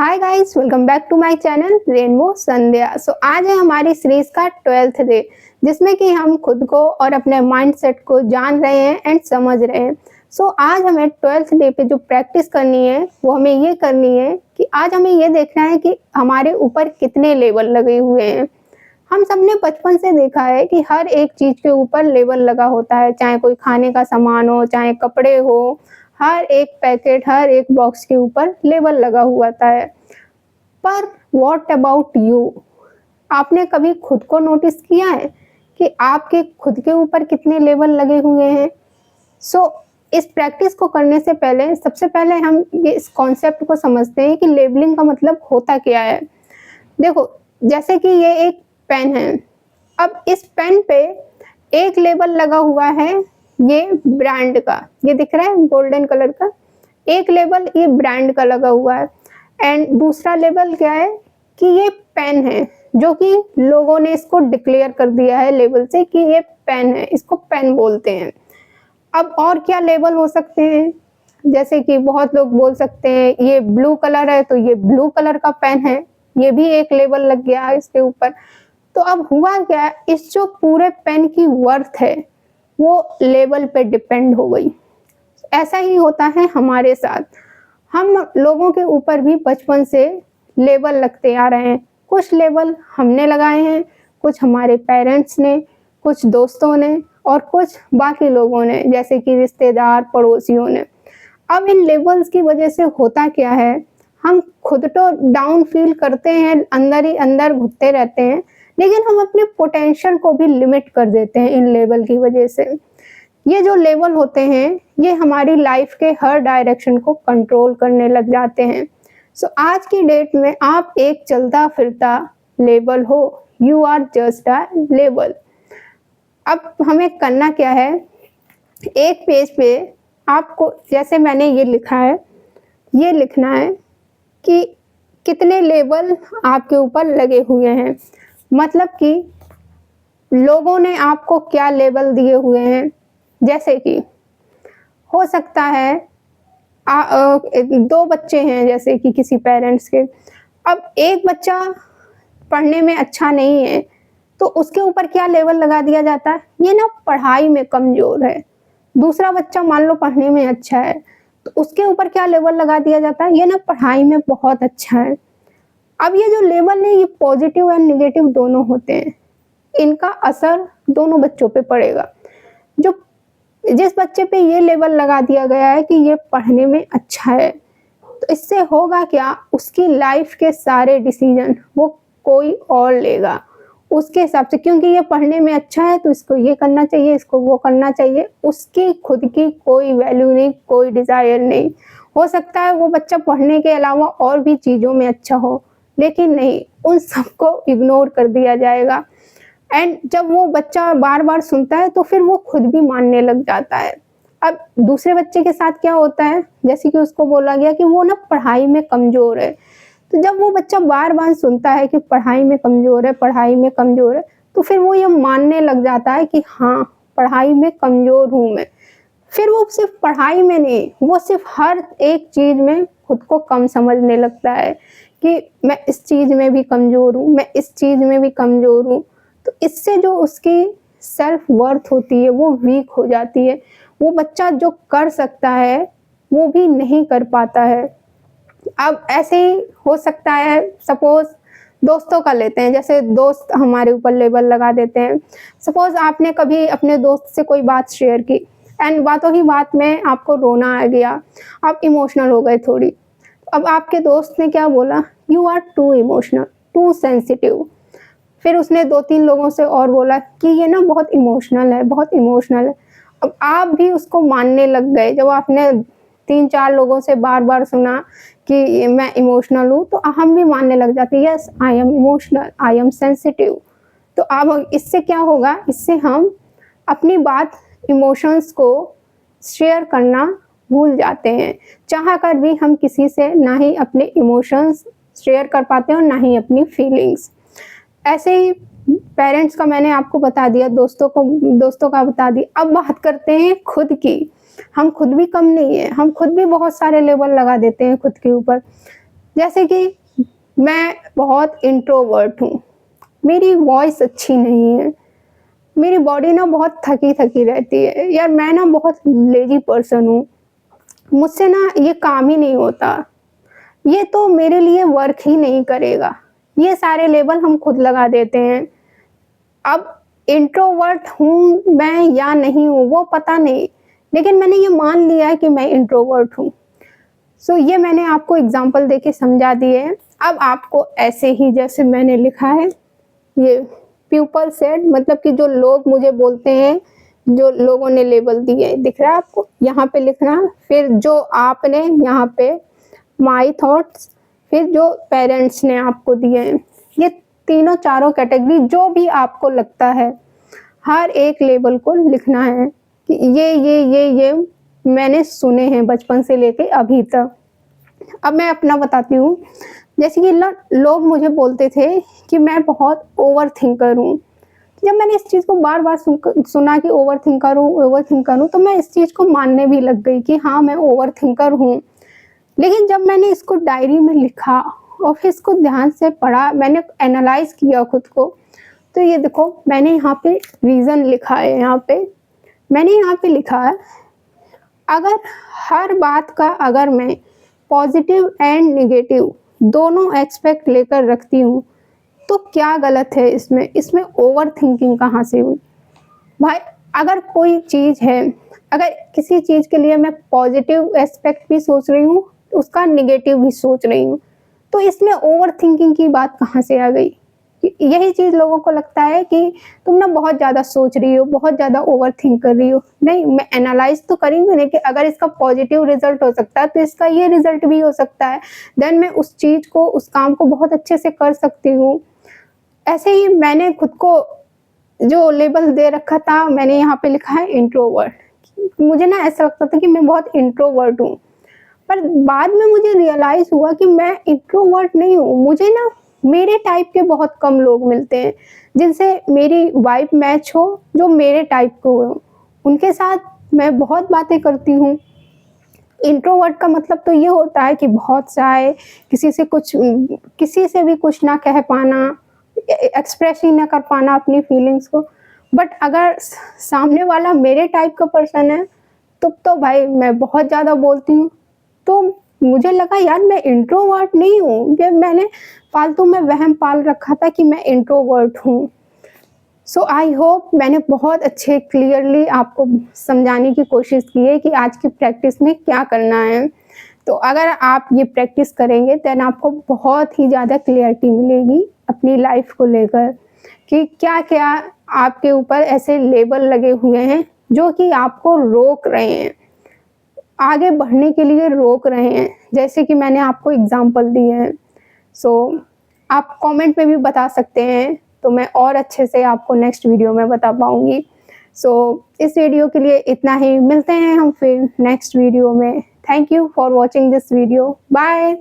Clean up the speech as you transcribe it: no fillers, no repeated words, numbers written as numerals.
Hi guys, welcome back to my channel rainbow Sandhya. आज है हमारी सीरीज का 12th डे, जिसमें कि हम खुद को और अपने माइंडसेट को जान रहे हैं एंड समझ रहे हैं। आज हमें 12th डे पे जो प्रैक्टिस करनी है वो हमें ये करनी है कि आज हमें ये देखना है कि हमारे ऊपर कितने लेबल लगे हुए हैं। हम सबने बचपन से देखा है कि हर एक चीज़ के ऊपर लेबल लगा होता है, चाहे कोई खाने का सामान हो, चाहे कपड़े हो, हर एक पैकेट, हर एक बॉक्स के ऊपर लेबल लगा हुआ होता है। पर व्हाट अबाउट यू? आपने कभी खुद को नोटिस किया है कि आपके खुद के ऊपर कितने लेबल लगे हुए हैं? इस प्रैक्टिस को करने से पहले सबसे पहले हम ये इस कॉन्सेप्ट को समझते हैं कि लेबलिंग का मतलब होता क्या है। देखो, जैसे कि ये एक पेन है। अब इस पेन पे एक लेबल लगा हुआ है, ये ब्रांड का, ये दिख रहा है गोल्डन कलर का। एक लेबल ये ब्रांड का लगा हुआ है एंड दूसरा लेबल क्या है कि ये पेन है, जो कि लोगों ने इसको डिक्लेयर कर दिया है लेबल से कि ये पेन है, इसको पेन बोलते हैं। अब और क्या लेबल हो सकते हैं? जैसे कि बहुत लोग बोल सकते हैं ये ब्लू कलर है तो ये ब्लू कलर का पेन है, ये भी एक लेबल लग गया है इसके ऊपर। तो अब हुआ क्या, इस जो पूरे पेन की वर्थ है वो लेबल पे डिपेंड हो गई। ऐसा ही होता है हमारे साथ। हम लोगों के ऊपर भी बचपन से लेबल लगते आ रहे हैं। कुछ लेबल हमने लगाए हैं, कुछ हमारे पेरेंट्स ने, कुछ दोस्तों ने और कुछ बाकी लोगों ने, जैसे कि रिश्तेदार, पड़ोसियों ने। अब इन लेबल्स की वजह से होता क्या है, हम खुद तो डाउन फील करते हैं, अंदर ही अंदर घुटते रहते हैं, लेकिन हम अपने पोटेंशियल को भी लिमिट कर देते हैं इन लेबल की वजह से। ये जो लेबल होते हैं ये हमारी लाइफ के हर डायरेक्शन को कंट्रोल करने लग जाते हैं। आज की डेट में आप एक चलता फिरता लेबल हो, you are just a label. अब हमें करना क्या है, एक पेज पे आपको, जैसे मैंने ये लिखा है, ये लिखना है कि कितने लेबल आपके ऊपर लगे हुए हैं। मतलब कि लोगों ने आपको क्या लेबल दिए हुए हैं। जैसे कि हो सकता है दो बच्चे हैं, जैसे कि किसी पेरेंट्स के। अब एक बच्चा पढ़ने में अच्छा नहीं है तो उसके ऊपर क्या लेबल लगा दिया जाता है, ये ना पढ़ाई में कमज़ोर है। दूसरा बच्चा मान लो पढ़ने में अच्छा है तो उसके ऊपर क्या लेबल लगा दिया जाता है, ये ना पढ़ाई में बहुत अच्छा है। अब ये जो लेबल है ये पॉजिटिव एंड नेगेटिव दोनों होते हैं, इनका असर दोनों बच्चों पे पड़ेगा। जो जिस बच्चे पे ये लेबल लगा दिया गया है कि ये पढ़ने में अच्छा है, तो इससे होगा क्या, उसकी लाइफ के सारे डिसीजन वो कोई और लेगा उसके हिसाब से, क्योंकि ये पढ़ने में अच्छा है तो इसको ये करना चाहिए, इसको वो करना चाहिए। उसकी खुद की कोई वैल्यू नहीं, कोई डिज़ायर नहीं। हो सकता है वो बच्चा पढ़ने के अलावा और भी चीज़ों में अच्छा हो, लेकिन नहीं, उन सबको इग्नोर कर दिया जाएगा। एंड जब वो बच्चा बार बार सुनता है तो फिर वो खुद भी मानने लग जाता है। अब दूसरे बच्चे के साथ क्या होता है, जैसे कि उसको बोला गया कि वो ना पढ़ाई में कमज़ोर है, तो जब वो बच्चा बार बार सुनता है कि पढ़ाई में कमज़ोर है, पढ़ाई में कमज़ोर है, तो फिर वो ये मानने लग जाता है कि हाँ, पढ़ाई में कमज़ोर हूँ मैं। फिर वो सिर्फ पढ़ाई में नहीं, वो सिर्फ हर एक चीज़ में खुद को कम समझने लगता है कि मैं इस चीज़ में भी कमज़ोर हूँ, मैं इस चीज़ में भी कमज़ोर हूँ। तो इससे जो उसकी सेल्फ वर्थ होती है वो वीक हो जाती है। वो बच्चा जो कर सकता है वो भी नहीं कर पाता है। अब ऐसे ही हो सकता है, सपोज़ दोस्तों का लेते हैं, जैसे दोस्त हमारे ऊपर लेबल लगा देते हैं। सपोज़ आपने कभी अपने दोस्त से कोई बात शेयर की एंड बातों ही बात में आपको रोना आ गया, आप इमोशनल हो गए थोड़ी। अब आपके दोस्त ने क्या बोला, you are too emotional, too sensitive. फिर उसने 2-3 लोगों से और बोला कि ये ना बहुत इमोशनल है, बहुत इमोशनल है। अब आप भी उसको मानने लग गए, जब आपने 3-4 लोगों से बार-बार सुना कि मैं इमोशनल हूँ, तो हम भी मानने लग जाते हैं, yes I am emotional, I am sensitive. तो अब इससे क्या होगा, इससे हम अपनी बात, इमोशंस को शेयर करना भूल जाते हैं। चाह कर भी हम किसी से ना ही अपने इमोशंस शेयर कर पाते हैं और ना ही अपनी फीलिंग्स। ऐसे ही पेरेंट्स का मैंने आपको बता दिया, दोस्तों का बता दिया। अब बात करते हैं खुद की। हम खुद भी कम नहीं है, हम खुद भी बहुत सारे लेबल लगा देते हैं खुद के ऊपर। जैसे कि मैं बहुत इंट्रोवर्ट हूँ, मेरी वॉइस अच्छी नहीं है, मेरी बॉडी ना बहुत थकी-थकी रहती है, यार मैं ना बहुत लेज़ी पर्सन हूँ, मुझसे ना ये काम ही नहीं होता, ये तो मेरे लिए वर्क ही नहीं करेगा। ये सारे लेबल हम खुद लगा देते हैं। अब इंट्रोवर्ट हूँ मैं या नहीं हूँ वो पता नहीं, लेकिन मैंने ये मान लिया है कि मैं इंट्रोवर्ट हूँ। सो ये मैंने आपको एग्ज़ाम्पल देके समझा दिए हैं। अब आपको ऐसे ही जैसे मैंने लिखा है, ये पीपल सेड मतलब कि जो लोग मुझे बोलते हैं, जो लोगों ने लेबल दिए, दिख रहा है आपको? यहाँ पे लिखना, फिर जो आपने यहाँ पे माय थॉट्स, फिर जो पेरेंट्स ने आपको दिए हैं। ये तीनों चारों कैटेगरी जो भी आपको लगता है, हर एक लेबल को लिखना है कि ये मैंने सुने हैं बचपन से लेके अभी तक। अब मैं अपना बताती हूँ, जैसे कि लोग मुझे बोलते थे कि मैं बहुत ओवरथिंकर हूँ। जब मैंने इस चीज़ को बार-बार सुना कि ओवरथिंकर हूँ, तो मैं इस चीज़ को मानने भी लग गई कि हाँ, मैं ओवरथिंकर हूँ। लेकिन जब मैंने इसको डायरी में लिखा और फिर इसको ध्यान से पढ़ा, मैंने एनालाइज़ किया खुद को, तो ये देखो मैंने यहाँ पे रीज़न लिखा है मैंने यहाँ पे लिखा है, अगर हर बात का अगर मैं पॉज़िटिव एंड नेगेटिव दोनों एस्पेक्ट लेकर रखती हूँ, तो क्या गलत है इसमें? इसमें ओवरथिंकिंग कहाँ से हुई? भाई अगर कोई चीज़ है, अगर किसी चीज़ के लिए मैं पॉज़िटिव एस्पेक्ट भी सोच रही हूँ, उसका नेगेटिव भी सोच रही हूँ, तो इसमें ओवरथिंकिंग की बात कहाँ से आ गई? यही चीज़ लोगों को लगता है कि तुम ना बहुत ज़्यादा सोच रही हो, बहुत ज़्यादा ओवरथिंक कर रही हो। नहीं, मैं एनालाइज़ तो करी मैंने कि अगर इसका पॉज़िटिव रिज़ल्ट हो सकता है, तो इसका ये रिज़ल्ट भी हो सकता है। देन मैं उस चीज़ को, उस काम को बहुत अच्छे से कर सकती हूँ। ऐसे ही मैंने खुद को जो लेबल दे रखा था, मैंने यहाँ पे लिखा है इंट्रोवर्ट। मुझे ना ऐसा लगता था कि मैं बहुत इंट्रोवर्ट हूँ, पर बाद में मुझे रियलाइज़ हुआ कि मैं इंट्रोवर्ट नहीं हूँ। मुझे ना मेरे टाइप के बहुत कम लोग मिलते हैं, जिनसे मेरी वाइब मैच हो, जो मेरे टाइप के हों। उनके साथ मैं बहुत बातें करती हूँ। इंट्रोवर्ट का मतलब तो ये होता है कि बहुत शाय, किसी से भी कुछ ना कह पाना, एक्सप्रेस ही ना कर पाना अपनी फीलिंग्स को। बट अगर सामने वाला मेरे टाइप का पर्सन है, तब तो भाई मैं बहुत ज़्यादा बोलती हूँ। तो मुझे लगा यार मैं इंट्रोवर्ट नहीं हूँ, ये मैंने फालतू में वहम पाल रखा था कि मैं इंट्रोवर्ट हूँ। सो आई होप मैंने बहुत अच्छे क्लियरली आपको समझाने की कोशिश की है कि आज की प्रैक्टिस में क्या करना है। तो अगर आप ये प्रैक्टिस करेंगे देन आपको बहुत ही ज़्यादा क्लियरिटी मिलेगी अपनी लाइफ को लेकर कि क्या-क्या आपके ऊपर ऐसे लेबल लगे हुए हैं जो कि आपको रोक रहे हैं, आगे बढ़ने के लिए रोक रहे हैं। जैसे कि मैंने आपको एग्ज़ाम्पल दिए हैं। सो आप कमेंट में भी बता सकते हैं, तो मैं और अच्छे से आपको नेक्स्ट वीडियो में बता पाऊँगी। सो इस वीडियो के लिए इतना ही, मिलते हैं हम फिर नेक्स्ट वीडियो में। Thank you for watching this video. Bye.